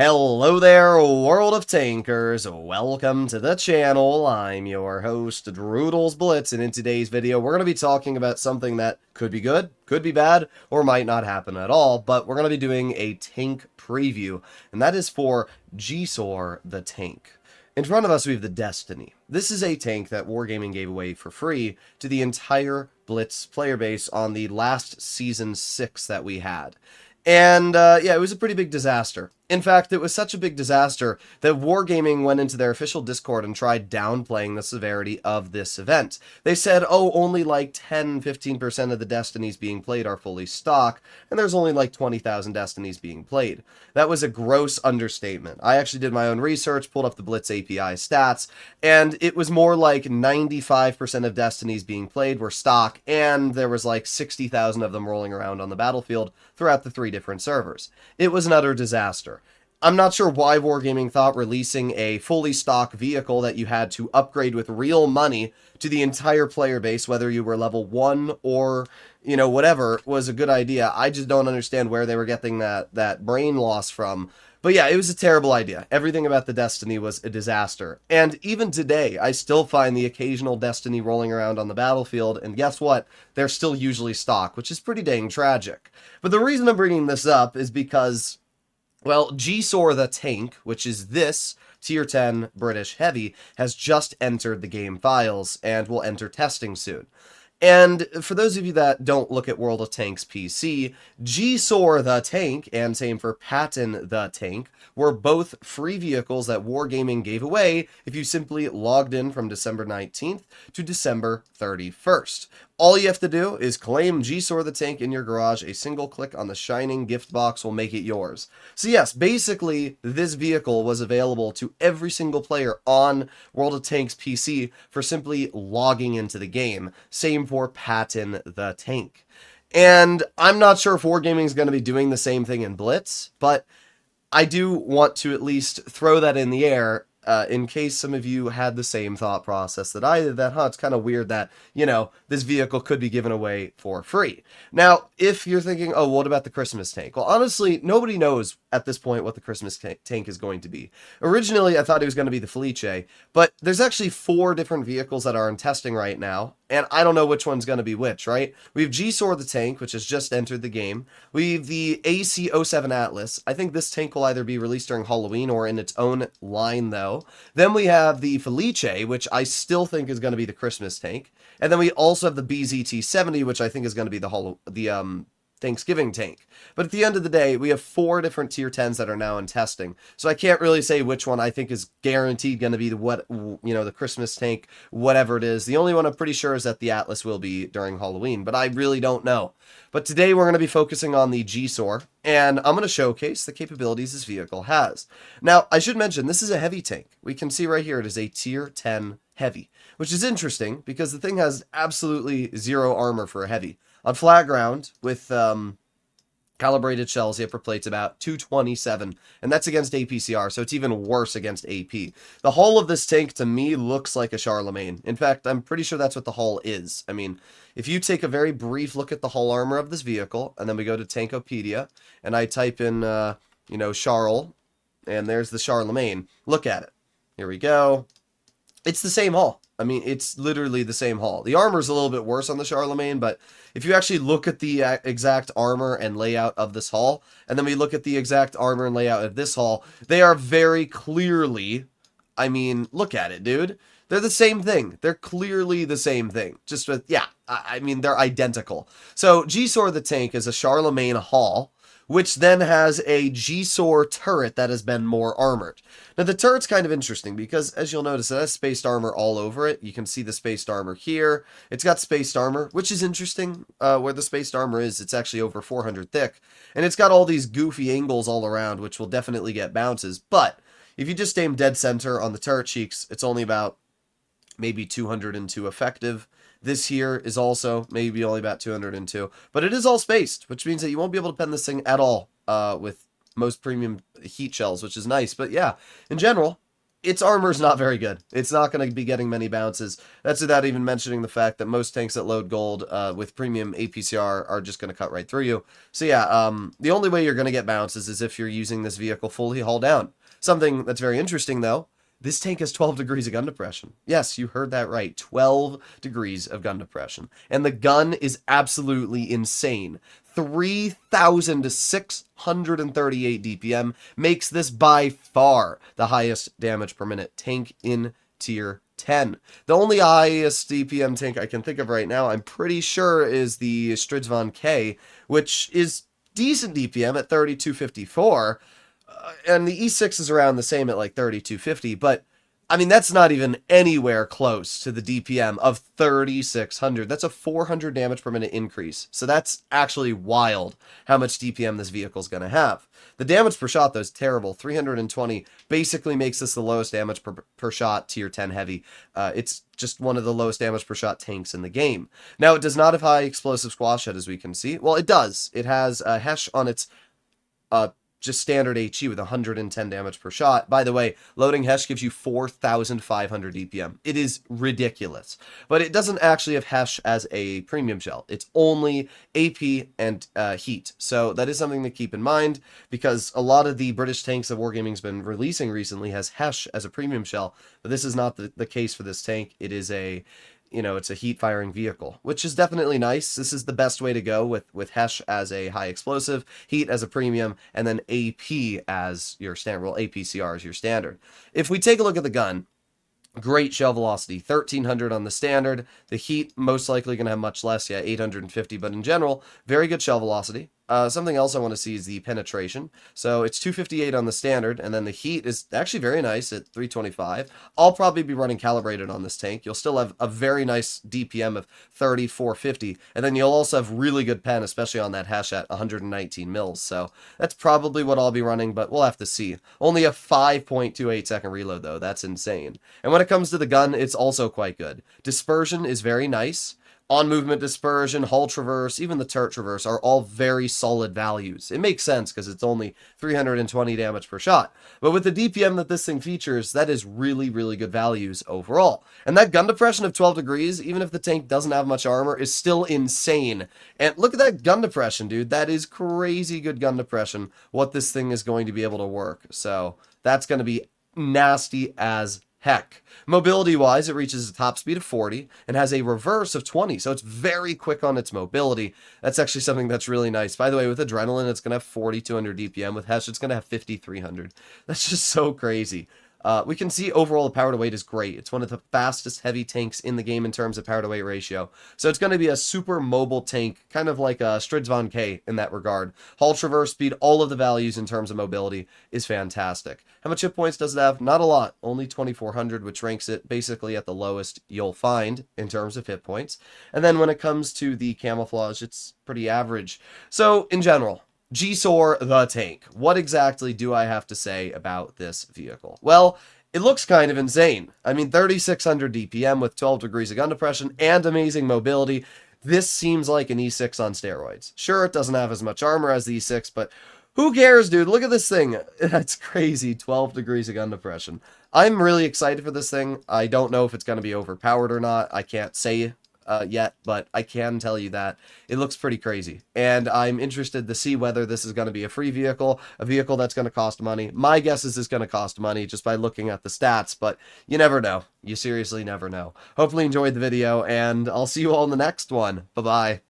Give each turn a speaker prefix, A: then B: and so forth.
A: Hello there, world of tankers. Welcome to the channel. I'm your host, Droodles Blitz, and in today's video, we're going to be talking about something that could be good, could be bad, or might not happen at all, but we're going to be doing a tank preview, and that is for GSOR the tank. In front of us, we have the Destiny. This is a tank that Wargaming gave away for free to the entire Blitz player base on the last Season 6 that we had. And yeah, it was a pretty big disaster. In fact, it was such a big disaster that Wargaming went into their official Discord and tried downplaying the severity of this event. They said, oh, only like 10-15% of the Destinies being played are fully stock, and there's only like 20,000 Destinies being played. That was a gross understatement. I actually did my own research, pulled up the Blitz API stats, and it was more like 95% of Destinies being played were stock, and there was like 60,000 of them rolling around on the battlefield throughout the 3 different servers. It was an utter disaster. I'm not sure why Wargaming thought releasing a fully stock vehicle that you had to upgrade with real money to the entire player base, whether you were level 1 or, you know, whatever, was a good idea. I just don't understand where they were getting that brain loss from. But yeah, it was a terrible idea. Everything about the Destiny was a disaster. And even today, I still find the occasional Destiny rolling around on the battlefield, and guess what? They're still usually stock, which is pretty dang tragic. But the reason I'm bringing this up is because, well, GSOR the tank, which is this Tier 10 British Heavy, has just entered the game files and will enter testing soon. And for those of you that don't look at World of Tanks PC, GSOR the tank, and same for Patton the tank, were both free vehicles that Wargaming gave away if you simply logged in from December 19th to December 31st. All you have to do is claim GSOR the tank in your garage. A single click on the shining gift box will make it yours. So yes, basically, this vehicle was available to every single player on World of Tanks PC for simply logging into the game. Same for Patton the tank. And I'm not sure if Wargaming is going to be doing the same thing in Blitz, but I do want to at least throw that in the air in case some of you had the same thought process that I did, that, it's kind of weird that, you know, this vehicle could be given away for free. Now, if you're thinking, oh, what about the Christmas tank? Well, honestly, nobody knows at this point what the Christmas tank is going to be. Originally, I thought it was going to be the Felice, but there's actually 4 different vehicles that are in testing right now, and I don't know which one's going to be which, right? We have GSOR the tank, which has just entered the game. We have the AC-07 Atlas. I think this tank will either be released during Halloween or in its own line, though. Then we have the Felice, which I still think is going to be the Christmas tank. And then we also have the BZT-70, which I think is going to be the Thanksgiving tank. But at the end of the day, we have 4 different tier 10s that are now in testing. So I can't really say which one I think is guaranteed going to be the Christmas tank, whatever it is. The only one I'm pretty sure is that the Atlas will be during Halloween, but I really don't know. But today we're going to be focusing on the GSOR, and I'm going to showcase the capabilities this vehicle has. Now, I should mention, this is a heavy tank. We can see right here it is a tier 10 heavy, which is interesting because the thing has absolutely 0 armor for a heavy. On flat ground, with calibrated shells, the upper plate's about 227, and that's against APCR, so it's even worse against AP. The hull of this tank, to me, looks like a Charlemagne. In fact, I'm pretty sure that's what the hull is. I mean, if you take a very brief look at the hull armor of this vehicle, and then we go to Tankopedia, and I type in, Charl, and there's the Charlemagne. Look at it. Here we go. It's the same hull. I mean, it's literally the same hull. The armor is a little bit worse on the Charlemagne, but if you actually look at the exact armor and layout of this hull, and then we look at the exact armor and layout of this hull, they are very clearly, I mean, look at it, dude. They're the same thing. They're clearly the same thing. Just with, yeah, I mean, they're identical. So GSOR the tank is a Charlemagne hull, which then has a GSOR turret that has been more armored. Now, the turret's kind of interesting because, as you'll notice, it has spaced armor all over it. You can see the spaced armor here. It's got spaced armor, which is interesting. Where the spaced armor is, it's actually over 400 thick. And it's got all these goofy angles all around, which will definitely get bounces. But if you just aim dead center on the turret cheeks, it's only about maybe 202 effective. This here is also maybe only about 202, but it is all spaced, which means that you won't be able to pen this thing at all with most premium heat shells, which is nice. But yeah, in general, its armor's not very good. It's not going to be getting many bounces. That's without even mentioning the fact that most tanks that load gold with premium APCR are just going to cut right through you. So yeah, the only way you're going to get bounces is if you're using this vehicle fully hull down. Something that's very interesting, though, this tank has 12 degrees of gun depression. Yes, you heard that right. 12 degrees of gun depression. And the gun is absolutely insane. 3,638 DPM makes this by far the highest damage per minute tank in tier 10. The only highest DPM tank I can think of right now, I'm pretty sure, is the Stridsvon K, which is decent DPM at 3,254. And the E6 is around the same at like 3,250, but I mean, that's not even anywhere close to the DPM of 3,600. That's a 400 damage per minute increase. So that's actually wild how much DPM this vehicle is going to have. The damage per shot, though, is terrible. 320 basically makes this the lowest damage per shot tier 10 heavy. It's just one of the lowest damage per shot tanks in the game. Now, it does not have high explosive squash head, as we can see. Well, it does. It has a Hesh on its just standard HE with 110 damage per shot. By the way, loading Hesh gives you 4,500 DPM. It is ridiculous. But it doesn't actually have Hesh as a premium shell. It's only AP and heat. So that is something to keep in mind, because a lot of the British tanks that Wargaming's been releasing recently has Hesh as a premium shell. But this is not the case for this tank. It is a it's a heat-firing vehicle, which is definitely nice. This is the best way to go with Hesh as a high explosive, heat as a premium, and then AP as your standard. Well, APCR is your standard. If we take a look at the gun, great shell velocity, 1,300 on the standard. The heat, most likely going to have much less, yeah, 850, but in general, very good shell velocity. Something else I want to see is the penetration. So it's 258 on the standard, and then the heat is actually very nice at 325. I'll probably be running calibrated on this tank. You'll still have a very nice DPM of 3,450, and then you'll also have really good pen, especially on that Hesh at 119 mils. So that's probably what I'll be running, but we'll have to see. Only a 5.28 second reload, though. That's insane. And when it comes to the gun, it's also quite good. Dispersion is very nice. On-movement dispersion, hull traverse, even the turret traverse are all very solid values. It makes sense because it's only 320 damage per shot. But with the DPM that this thing features, that is really, really good values overall. And that gun depression of 12 degrees, even if the tank doesn't have much armor, is still insane. And look at that gun depression, dude. That is crazy good gun depression, what this thing is going to be able to work. So that's going to be nasty as heck. Mobility-wise, it reaches a top speed of 40 and has a reverse of 20, so it's very quick on its mobility. That's actually something that's really nice. By the way, with Adrenaline, it's going to have 4,200 DPM. With Hesh, it's going to have 5,300. That's just so crazy. We can see overall the power to weight is great. It's one of the fastest heavy tanks in the game in terms of power to weight ratio. So it's going to be a super mobile tank, kind of like a Stridsvon K in that regard. Hull traverse speed, all of the values in terms of mobility is fantastic. How much hit points does it have? Not a lot. Only 2,400, which ranks it basically at the lowest you'll find in terms of hit points. And then when it comes to the camouflage, it's pretty average. So in general, GSOR the tank. What exactly do I have to say about this vehicle? Well, it looks kind of insane. I mean, 3,600 DPM with 12 degrees of gun depression and amazing mobility. This seems like an E6 on steroids. Sure, it doesn't have as much armor as the E6, but who cares, dude? Look at this thing. That's crazy. 12 degrees of gun depression. I'm really excited for this thing. I don't know if it's going to be overpowered or not. I can't say yet, but I can tell you that it looks pretty crazy. And I'm interested to see whether this is going to be a free vehicle, a vehicle that's going to cost money. My guess is it's going to cost money just by looking at the stats, but you never know. You seriously never know. Hopefully you enjoyed the video, and I'll see you all in the next one. Bye-bye.